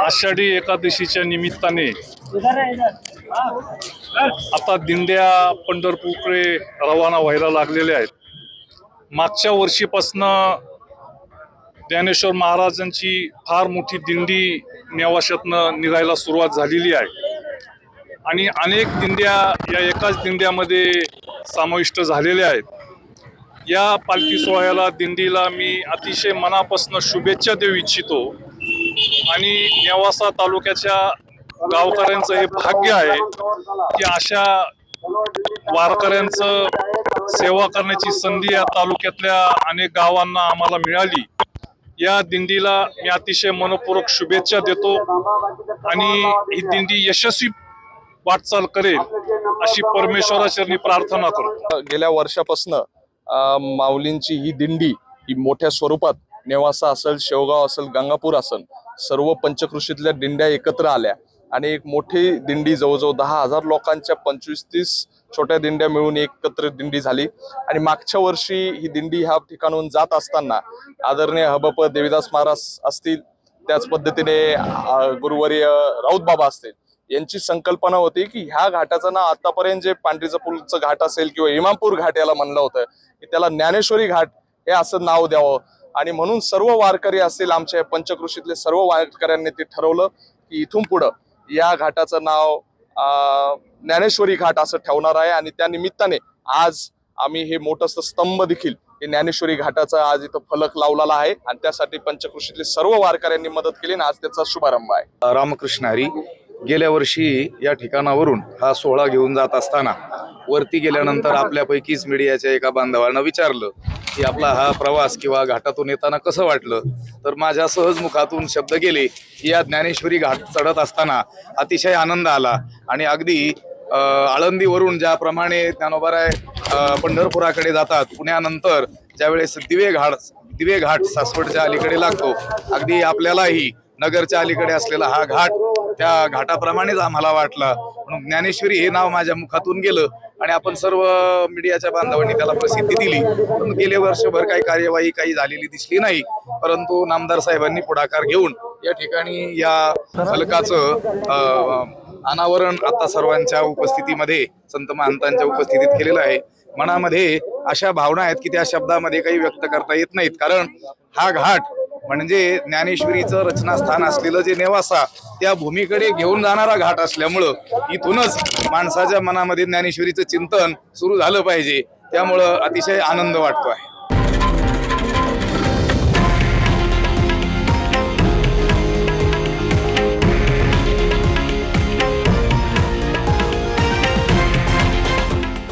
आषाढी एकादशीच्या निमित्ताने आता दिंड्या पंढरपूरकडे रवाना व्हायला लागलेल्या आहेत. मागच्या वर्षीपासनं ज्ञानेश्वर महाराजांची फार मोठी दिंडी नेवाशातनं निघायला सुरुवात झालेली आहे आणि अनेक दिंड्या या एकाच दिंड्यामध्ये समाविष्ट झालेल्या आहेत. या पालखी सोहळ्याला दिंडीला मी अतिशय मनापासून शुभेच्छा देऊ इच्छितो आणि नेवासा तालुक्याच्या गावकऱ्यांचं हे भाग्य आहे की अशा वारकऱ्यांचं सेवा करण्याची संधी या तालुक्यातल्या अनेक गावांना आम्हाला मिळाली. या दिंडीला मी अतिशय मनपूर्वक शुभेच्छा देतो आणि ही दिंडी यशस्वी वाटचाल करेल अशी परमेश्वराचरणी प्रार्थना करतो. गेल्या वर्षापासून माऊलींची ही दिंडी ही मोठ्या स्वरूपात नेवासा असेल, शेवगाव असेल, गंगापूर असेल, सर्व पंचकृषीतल्या दिंड्या एकत्र आल्या आणि एक मोठी दिंडी जवळजवळ 10,000 लोकांच्या 25-30 छोट्या दिंड्या मिळून एकत्र दिंडी झाली. आणि मागच्या वर्षी ही दिंडी ह्या ठिकाणून जात असताना आदरणीय हबप देवीदास महाराज असतील, त्याच पद्धतीने गुरुवर्य राऊत बाबा असतील, यांची संकल्पना होती की ह्या घाटाचं नाव आतापर्यंत जे पांढरीचा पूलचं घाट असेल किंवा इमामपूर घाट याला म्हणलं होतं की त्याला ज्ञानेश्वरी घाट हे असं नाव द्यावं. आणि म्हणून सर्व वारकरी असतील, आमच्या पंचकृषीतले सर्व वारकऱ्यांनी ते ठरवलं की इथून पुढं या घाटाचं नाव ज्ञानेश्वरी घाट असं ठेवणार आहे. आणि त्या निमित्ताने आज आम्ही हे मोठं स्तंभ देखील हे ज्ञानेश्वरी घाटाचा आज इथं फलक लावलेला आहे आणि त्यासाठी पंचकृषीतले सर्व वारकऱ्यांनी मदत केली आणि आज त्याचा शुभारंभ आहे. रामकृष्ण हरी. गेल्या वर्षी या ठिकाणावरून हा सोहळा घेऊन जात असताना वरती गेल्यानंतर आपल्यापैकीच मीडियाच्या एका बांधवानं विचारलं की आपला हा प्रवास किंवा घाटातून येताना कसं वाटलं, तर माझ्या सहज मुखातून शब्द गेले की या ज्ञानेश्वरी घाट चढत असताना अतिशय आनंद आला. आणि अगदी आळंदीवरून ज्याप्रमाणे ज्ञानोबाराय पंढरपुराकडे जातात, पुण्यानंतर ज्यावेळेस दिवे घाट सासवडच्या अलीकडे लागतो, अगदी आपल्यालाही नगरच्या अलीकडे असलेला हा घाट त्या घाटाप्रमाणेच आम्हाला वाटला. म्हणून ज्ञानेश्वरी हे नाव माझ्या मुखातून गेलं आणि आपण सर्व मीडियाच्या बांधवांनी त्याला प्रसिद्धी दिली. पण गेले वर्षभर काही कार्यवाही काही झालेली दिसली नाही, परंतु नामदार साहेबांनी पुढाकार घेऊन या ठिकाणी या फलकाचं अनावरण आता सर्वांच्या उपस्थितीमध्ये, संत महंतांच्या उपस्थितीत केलेलं आहे. मनामध्ये अशा भावना आहेत की त्या शब्दामध्ये काही व्यक्त करता येत नाहीत, कारण हा घाट म्हणजे ज्ञानेश्वरीचं रचनास्थान असलेलं जे नेवासा त्या भूमीकडे घेऊन जाणारा घाट असल्यामुळं इथूनच माणसाच्या मनामध्ये ज्ञानेश्वरीचं चिंतन सुरू झालं पाहिजे. त्यामुळं अतिशय आनंद वाटतो आहे.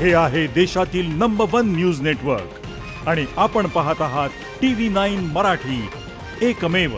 हे आहे देशातील नंबर 1 न्यूज नेटवर्क आणि आपण पाहत आहात TV9 मराठी, एकमेव.